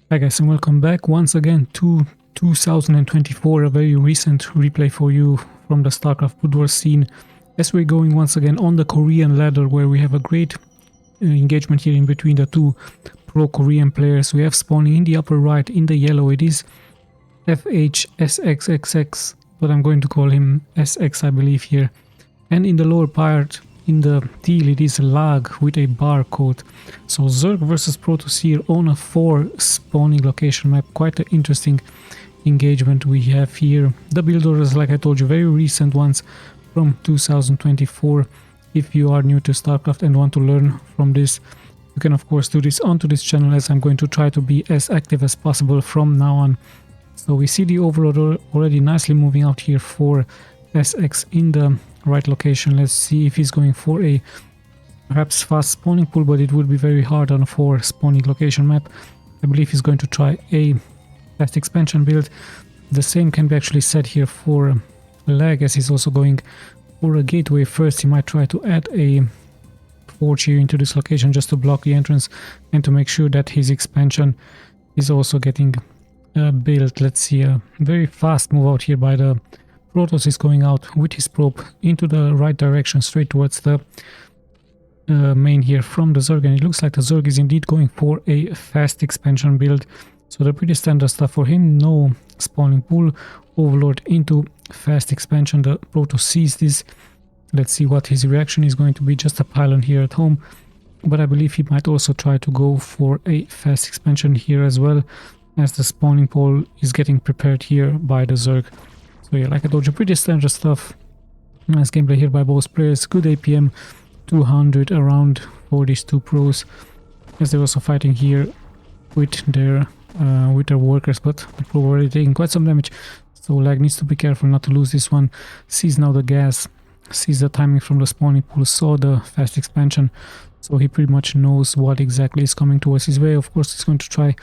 Hi guys, and welcome back once again to 2024, a very recent replay for you from the Starcraft Broodwar scene, as we're going once again on the Korean ladder, where we have a great engagement here in between the two pro-Korean players. We have spawning in the upper right, in the yellow, it is FHSXXX, but I'm going to call him SX, I believe, here. And in the lower part, in the teal, it is lag with a barcode. So Zerg versus Protoss here on a 4 spawning location map. Quite an interesting engagement we have here. The build orders, like I told you, very recent ones from 2024. If you are new to StarCraft and want to learn from this, you can of course do this onto this channel, as I'm going to try to be as active as possible from now on. So we see the overlord already nicely moving out here for SX in the right location. Let's see if he's going for a perhaps fast spawning pool, but it would be very hard on a 4 spawning location map. I believe he's going to try a fast expansion build. The same can be actually said here for lag, as he's also going for a gateway first. He might try to add a forge here into this location just to block the entrance and to make sure that his expansion is also getting built. Let's see, a very fast move out here by the Protoss. Is going out with his probe into the right direction, straight towards the main here from the Zerg, and it looks like the Zerg is indeed going for a fast expansion build. So they're pretty standard stuff for him. No spawning pool, overlord into fast expansion. The Protoss sees this. Let's see what his reaction is going to be. Just a pylon here at home, but I believe he might also try to go for a fast expansion here as well, as the spawning pool is getting prepared here by the Zerg. So yeah, like I told you, pretty standard stuff. Nice gameplay here by both players. Good APM, 200 around for these two pros, as they're also fighting here with their workers, but the pro already taking quite some damage. So lag needs to be careful not to lose this one. Sees now the gas, sees the timing from the spawning pool, saw the fast expansion, so he pretty much knows what exactly is coming towards his way. Of course, he's going to try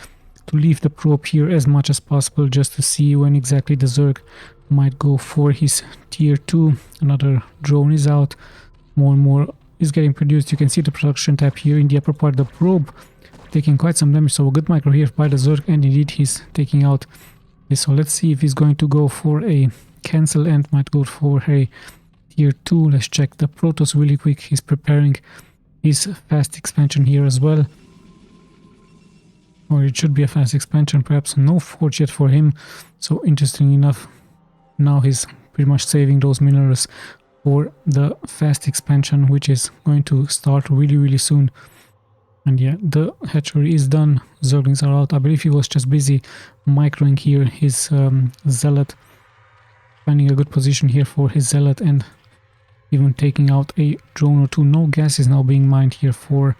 to leave the probe here as much as possible, just to see when exactly the Zerg might go for his tier 2. Another drone is out, more and more is getting produced. You can see the production tab here in the upper part. The probe taking quite some damage, so a good micro here by the Zerg, and indeed he's taking out this. So let's see if he's going to go for a cancel and might go for a tier 2. Let's check the Protoss really quick. He's preparing his fast expansion here as well, or it should be a fast expansion, perhaps no forge yet for him. So interesting enough, now he's pretty much saving those minerals for the fast expansion, which is going to start really soon. And yeah, the hatchery is done. Zerglings are out. I believe he was just busy microing here his zealot, finding a good position here for his zealot, and even taking out a drone or two. No gas is now being mined here for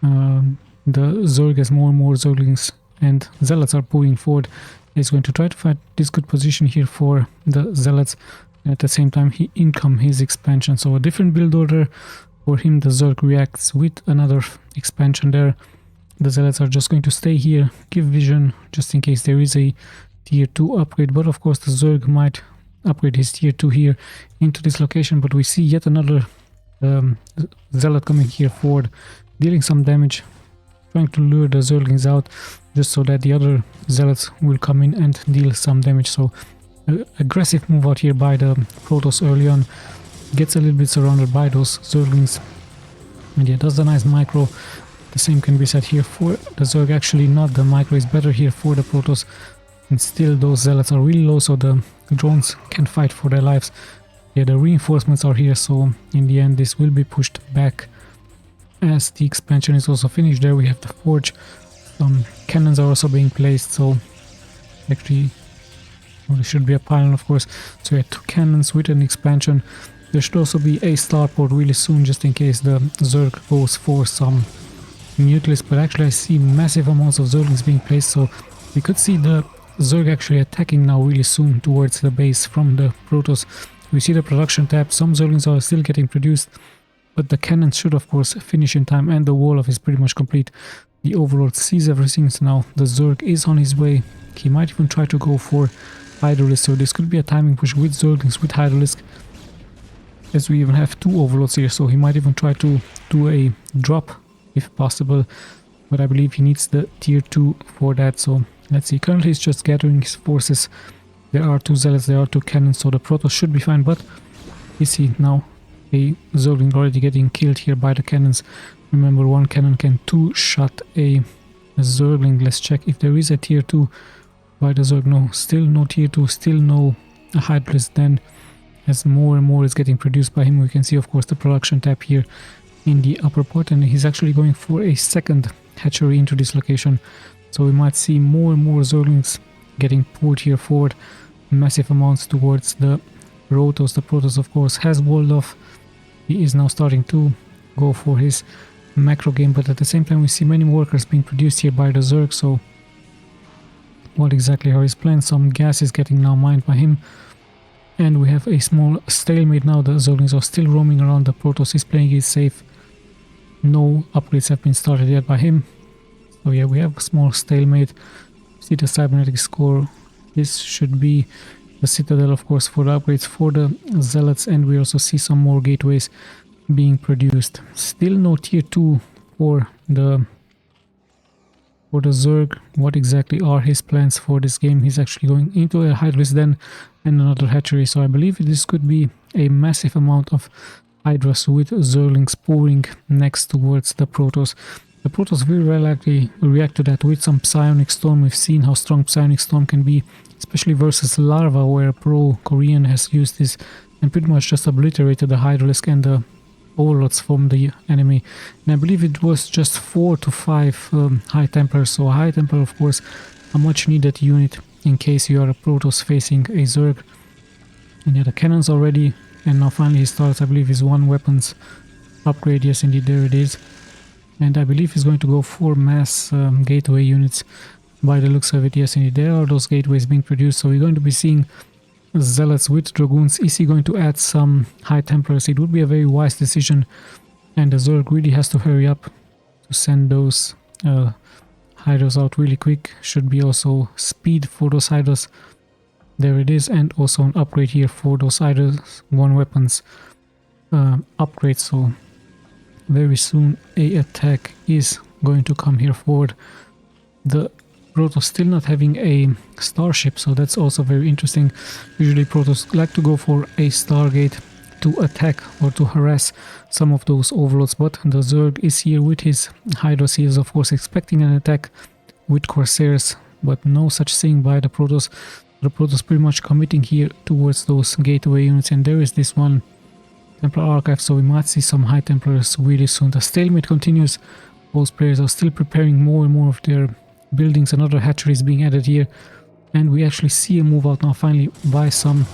the Zerg, as more and more Zerglings and zealots are moving forward. He's going to try to find this good position here for the zealots, and at the same time he income his expansion. So a different build order for him. The Zerg reacts with another expansion there. The zealots are just going to stay here, give vision just in case there is a tier 2 upgrade, but of course the Zerg might upgrade his tier 2 here into this location. But we see yet another zealot coming here forward, dealing some damage, trying to lure the Zerglings out just so that the other zealots will come in and deal some damage. So aggressive move out here by the Protoss early on, gets a little bit surrounded by those Zerglings, and yeah, does a nice micro. The same can be said here for the Zerg. Actually, not the micro is better here for the Protoss, and still those zealots are really low, so the drones can fight for their lives. Yeah, the reinforcements are here, so in the end this will be pushed back as the expansion is also finished. There we have the forge. Some cannons are also being placed, so actually, well, there should be a pylon, of course. So yeah, 2 cannons with an expansion. There should also be a starport really soon, just in case the Zerg goes for some nucleus. But actually I see massive amounts of Zerglings being placed, so we could see the Zerg actually attacking now really soon towards the base from the Protoss. We see the production tab. Some Zerglings are still getting produced, but the cannons should of course finish in time, and the wall off is pretty much complete. The overlord sees everything, so now the Zerg is on his way. He might even try to go for Hydralisk, so this could be a timing push with Zerglings, with Hydralisk, as we even have 2 overlords here, so he might even try to do a drop if possible. but I believe he needs the tier 2 for that. So let's see. Currently he's just gathering his forces. There are 2 zealots, there are 2 cannons, so the Protoss should be fine. But you see now a Zergling already getting killed here by the cannons. Remember, one cannon can 2-shot a Zergling. Let's check if there is a tier 2 by the Zerg. No, still no tier 2, still no Hydralisk. Then as more and more is getting produced by him, we can see of course the production tab here in the upper part, and he's actually going for a second hatchery into this location. So we might see more and more Zerglings getting poured here forward, massive amounts towards the Protoss. The Protoss of course has walled off. He is now starting to go for his macro game, but at the same time we see many workers being produced here by the Zerg. So what exactly are his plans? Some gas is getting now mined by him, and we have a small stalemate now. The Zerglings are still roaming around. The Protoss is playing it safe. No upgrades have been started yet by him. So yeah, we have a small stalemate. See the cybernetic score. This should be the citadel of course for the upgrades for the zealots, and we also see some more gateways being produced. Still no tier 2 for the Zerg. What exactly are his plans for this game? He's actually going into a Hydralisk den and another hatchery, so I believe this could be a massive amount of Hydras with Zerglings pouring next towards the Protoss. The Protoss will likely react to that with some Psionic Storm. We've seen how strong Psionic Storm can be, especially versus Larva, where Pro Korean has used this and pretty much just obliterated the Hydralisk and the overlords from the enemy. And I believe it was just 4 to 5 High Templars. So High Templar of course a much needed unit in case you are a Protoss facing a Zerg. And yeah, the cannons are ready, and now finally he starts, I believe, his 1 weapons upgrade. Yes indeed, there it is. And I believe he's going to go for mass gateway units by the looks of it. Yes indeed, there are those gateways being produced, so we're going to be seeing zealots with dragoons. Is he going to add some High Templars? It would be a very wise decision, and the Zerg really has to hurry up to send those Hydras out really quick. Should be also speed for those Hydras. There it is, and also an upgrade here for those Hydras, 1 weapons upgrade. So very soon a attack is going to come here forward. The Protoss still not having a starship, so that's also very interesting. Usually Protoss like to go for a Stargate to attack or to harass some of those overlords, but the Zerg is here with his Hydras. He is of course expecting an attack with Corsairs, but no such thing by the Protoss. The Protoss pretty much committing here towards those gateway units, and there is this 1 Templar Archive, so we might see some High Templars really soon. The stalemate continues. Both players are still preparing more and more of their buildings. Another hatchery is being added here, and we actually see a move out now finally by some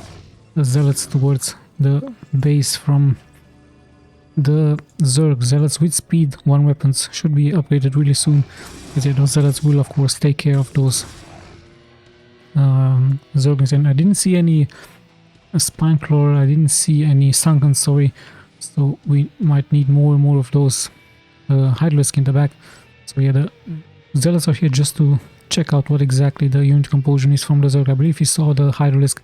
zealots towards the base from the Zerg. Zealots with speed 1 weapons should be upgraded really soon, because those zealots will of course take care of those Zerglings. And I didn't see any Spineclaw, I didn't see any Sunken, sorry, so we might need more and more of those Hydralisk in the back. So yeah, the zealots are here just to check out what exactly the unit composition is from the Zerg. I believe he saw the Hydralisk,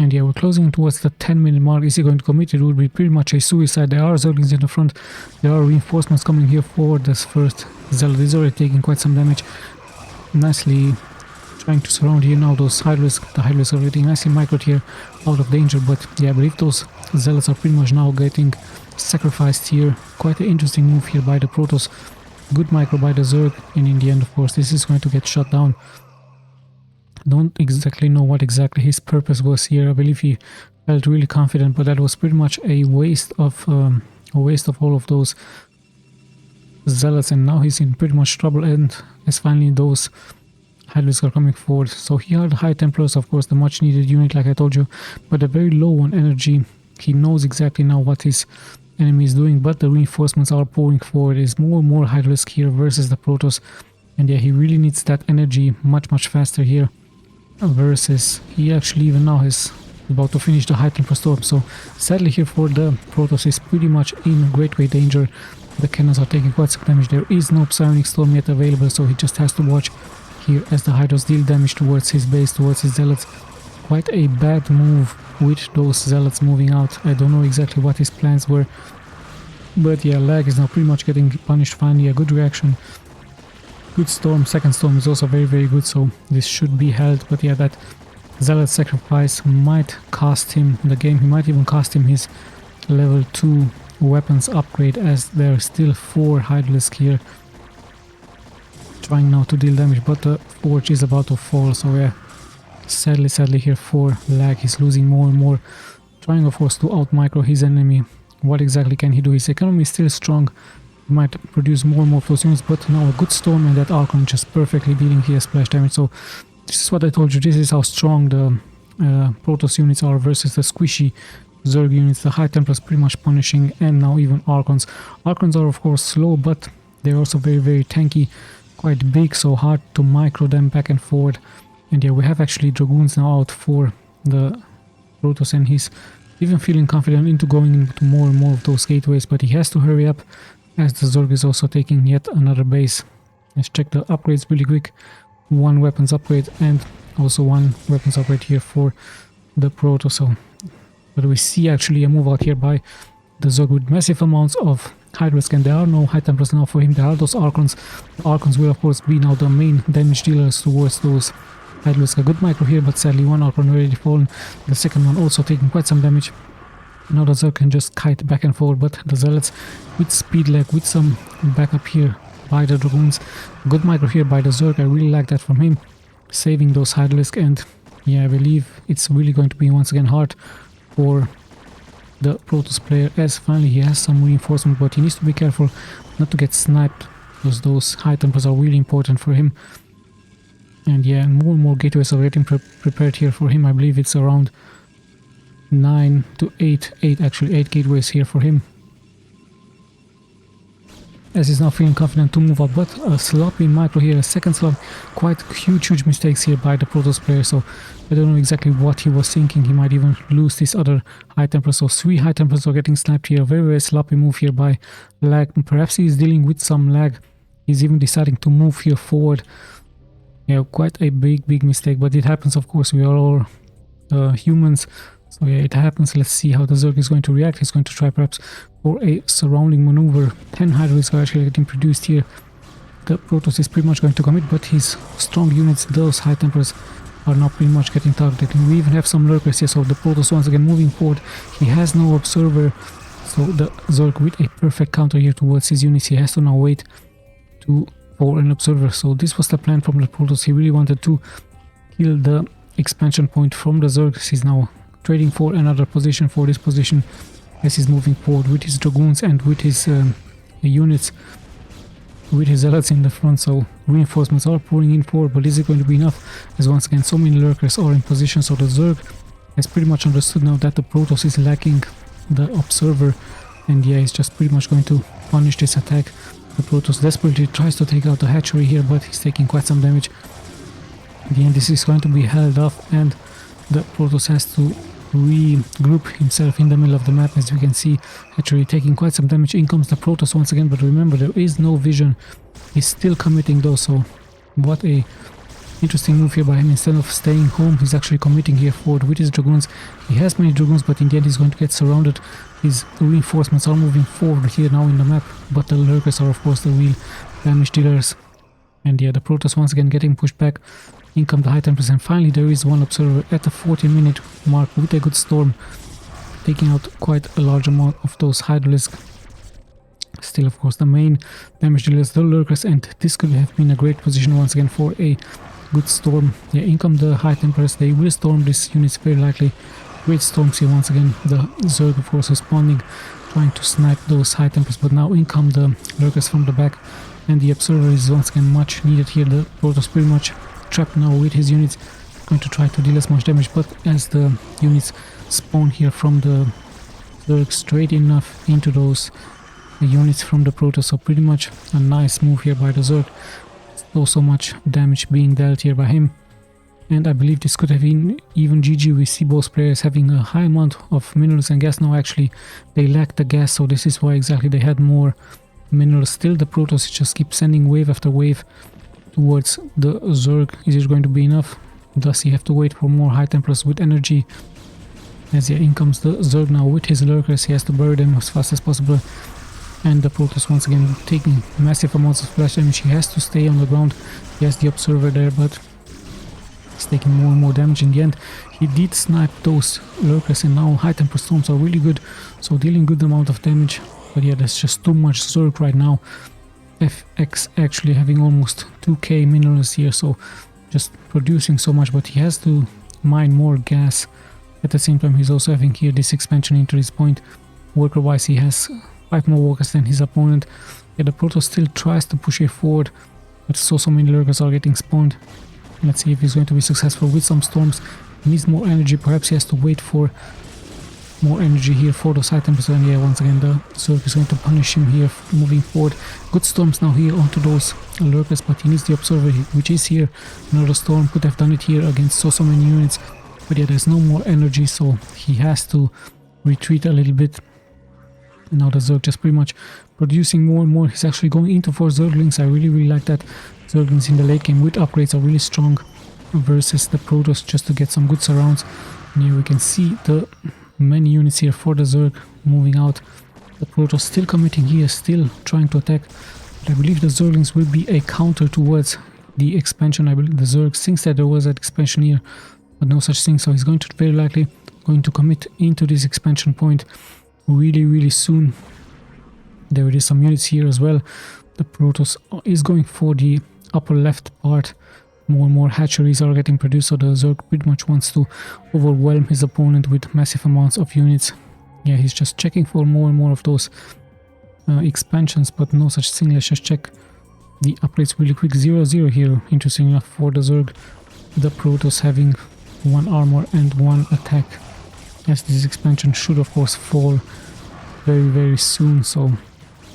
and yeah, we're closing towards the 10-minute mark. Is he going to commit? It would be pretty much a suicide. There are Zerglings in the front, there are reinforcements coming here forward. This first zealot is already taking quite some damage, nicely trying to surround here now those Hydralisk. The Hydralisk are getting nicely microed here out of danger, but yeah, I believe those zealots are pretty much now getting sacrificed here. Quite an interesting move here by the Protoss. Good micro by the Zerg, and in the end of course this is going to get shut down. Don't exactly know what exactly his purpose was here. I believe he felt really confident, but that was pretty much a waste of all of those zealots, and now he's in pretty much trouble. And as finally those Hydralisk are coming forward. So here are the High Templars, of course, the much needed unit like I told you, but a very low on energy. He knows exactly now what his enemy is doing, but the reinforcements are pouring forward. There's more and more Hydralisk here versus the Protoss, and yeah, he really needs that energy much faster here versus he actually even now is about to finish the High Templar Storm. So sadly here for the Protoss is pretty much in great danger. The cannons are taking quite some damage. There is no Psionic Storm yet available, so he just has to watch here as the Hydras deal damage towards his base, towards his zealots. Quite a bad move with those zealots moving out. I don't know exactly what his plans were, but yeah, lag is now pretty much getting punished. Finally a good reaction good storm. Second storm is also very good, so this should be held. But yeah, that zealot sacrifice might cost him the game. He might even cost him his level 2 weapons upgrade, as there are still 4 Hydralisk here trying now to deal damage, but the forge is about to fall. So yeah, sadly here for lag, he's losing more and more, trying of course to out micro his enemy. What exactly can he do? His economy is still strong, he might produce more and more of those units, but now a good storm and that Archon just perfectly dealing here splash damage. So this is what I told you, this is how strong the Protoss units are versus the squishy Zerg units. The High Templars pretty much punishing, and now even Archons. Archons are of course slow, but they're also very tanky, quite big, so hard to micro them back and forward. And yeah, we have actually Dragoons now out for the Protoss, and he's even feeling confident into going into more and more of those gateways, but he has to hurry up as the Zerg is also taking yet another base. Let's check the upgrades really quick. 1 weapons upgrade and also 1 weapons upgrade here for the Protoss. So, but we see actually a move out here by the Zerg with massive amounts of Hydralisk, and there are no High Templars now for him. There are those Archons. The Archons will of course be now the main damage dealers towards those Hydralisk. A good micro here, but sadly 1 Archon already fallen. The second one also taking quite some damage. Now the Zerg can just kite back and forth, but the Zealots with speed lag, with some backup here by the Dragoons. Good micro here by the Zerg, I really like that from him, saving those Hydralisk. And yeah, I believe it's really going to be once again hard for the Protoss player, as finally he has some reinforcement, but he needs to be careful not to get sniped, because those High Templars are really important for him. And yeah, more and more gateways are getting prepared here for him. I believe it's around 9 to 8 gateways here for him, as he's now feeling confident to move up. But a sloppy micro here, a second slop, quite huge mistakes here by the Protoss player. So I don't know exactly what he was thinking. He might even lose this other High Templar. So 3 High Templars are getting sniped here. Very sloppy move here by lag. Perhaps he's dealing with some lag. He's even deciding to move here forward. Yeah, quite a big mistake, but it happens, of course. We are all humans. So yeah, it happens. Let's see how the Zerg is going to react. He's going to try perhaps for a surrounding maneuver. 10 Hydralisks are actually getting produced here. The Protoss is pretty much going to commit, but his strong units, those High Templars, are now pretty much getting targeted. And we even have some lurkers here, so the Protoss once again moving forward. He has no observer, so the Zerg with a perfect counter here towards his units. He has to now wait for an observer. So this was the plan from the Protoss. He really wanted to kill the expansion point from the Zergs. He's now trading for another position for this position as he's moving forward with his Dragoons and with his units, with his Zealots in the front. So reinforcements are pouring in forward, but is it going to be enough? As once again so many lurkers are in position. So the Zerg has pretty much understood now that the Protoss is lacking the observer, and yeah, he's just pretty much going to punish this attack. The Protoss desperately tries to take out the hatchery here, but he's taking quite some damage. In the end, this is going to be held off, and the Protoss has to regroup himself in the middle of the map. As you can see, hatchery taking quite some damage. In comes the Protoss once again, but remember, there is no vision. He's still committing though, so what a interesting move here by him. Instead of staying home, he's actually committing here forward with his Dragoons. He has many Dragoons, but in the end he's going to get surrounded. His reinforcements are moving forward here now in the map, but the lurkers are of course the real damage dealers. And yeah, the Protoss once again getting pushed back. In come the High Templars, and finally there is one observer at the 40-minute mark with a good storm, taking out quite a large amount of those Hydralisk. Still, of course, the main damage dealers, the lurkers, and this could have been a great position once again for a good storm. Yeah, in come the High Templars. They will storm these units very likely. Great storms here once again. The Zerg, of course, responding, trying to snipe those High Templars, but now in come the lurkers from the back, and the observer is once again much needed here. The Protoss pretty much trapped now with his units, going to try to deal as much damage, but as the units spawn here from the Zerg straight enough into those units from the Protoss, so pretty much a nice move here by the Zerg. So much damage being dealt here by him, and I believe this could have been even GG. We see both players having a high amount of minerals and gas. Now actually they lack the gas, so this is why exactly they had more minerals. Still the Protoss just keep sending wave after wave towards the Zerg. Is it going to be enough? Thus you have to wait for more High Templars with energy. As yeah, in comes the Zerg now with his lurkers. He has to bury them as fast as possible. And the Protoss once again taking massive amounts of splash damage. He has to stay on the ground. He has the observer there, but he's taking more and more damage in the end. He did snipe those lurkers, and now high temper storms are really good, so dealing good amount of damage. But yeah, there's just too much Zerg right now. FX actually having almost 2k minerals here, so just producing so much, but he has to mine more gas. At the same time, he's also having here this expansion into his point. Worker wise, he has 5 more workers than his opponent. Yeah, the Protoss still tries to push here forward, but so many lurkers are getting spawned. Let's see if he's going to be successful with some storms. He needs more energy. Perhaps he has to wait for more energy here for those items. And yeah, once again the Zerg is going to punish him here moving forward. Good storms now here onto those lurkers, but he needs the observer, which is here. Another storm could have done it here against so many units, but yeah, there's no more energy, so he has to retreat a little bit. Now the Zerg just pretty much producing more and more. He's actually going into 4 Zerglings. I really like that. Zerglings in the late game with upgrades are really strong versus the Protoss, just to get some good surrounds. And here we can see the many units here for the Zerg moving out. The Protoss still committing here, still trying to attack. But I believe the Zerglings will be a counter towards the expansion. I believe the Zerg thinks that there was an expansion here, but no such thing. So he's going to very likely going to commit into this expansion point really soon. There is some units here as well. The Protoss is going for the upper left part. More and more hatcheries are getting produced, so the Zerg pretty much wants to overwhelm his opponent with massive amounts of units. Yeah, he's just checking for more and more of those expansions, but no such thing. Let's just check the upgrades really quick. 0-0 here, interesting enough for the Zerg. The Protoss having 1 armor and 1 attack. Yes, this expansion should of course fall very soon, so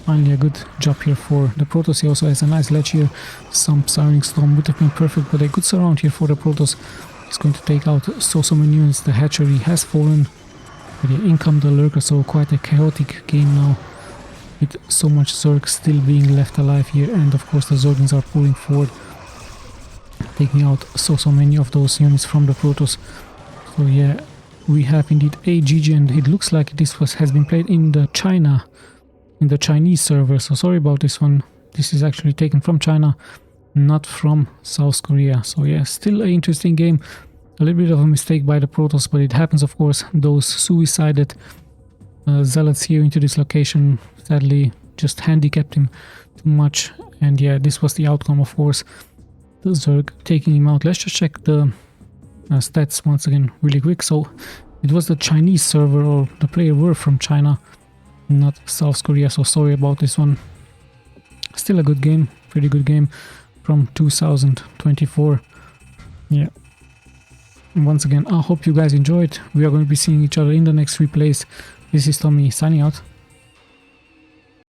finally a good job here for the Protoss. He also has a nice ledge here. Some Sirening Storm would have been perfect, but a good surround here for the Protoss. He's going to take out so many units. The hatchery has fallen, but yeah, in come the lurker, so quite a chaotic game now, with so much Zerg still being left alive here, and of course the Zerglings are pulling forward, taking out so many of those units from the Protoss. So yeah, we have indeed a GG, and it looks like this has been played in the Chinese server, so sorry about this one. This is actually taken from China, not from South Korea. So yeah, still an interesting game. A little bit of a mistake by the Protoss, but it happens of course. Those suicided zealots here into this location sadly just handicapped him too much, and yeah, this was the outcome of course. The Zerg taking him out. Let's just check the stats once again really quick. So it was the Chinese server, or the player were from China, not South Korea, so sorry about this one. Still a good game, pretty good game from 2024. Yeah, and once again I hope you guys enjoyed. We are going to be seeing each other in the next replays. This is Tommy signing out.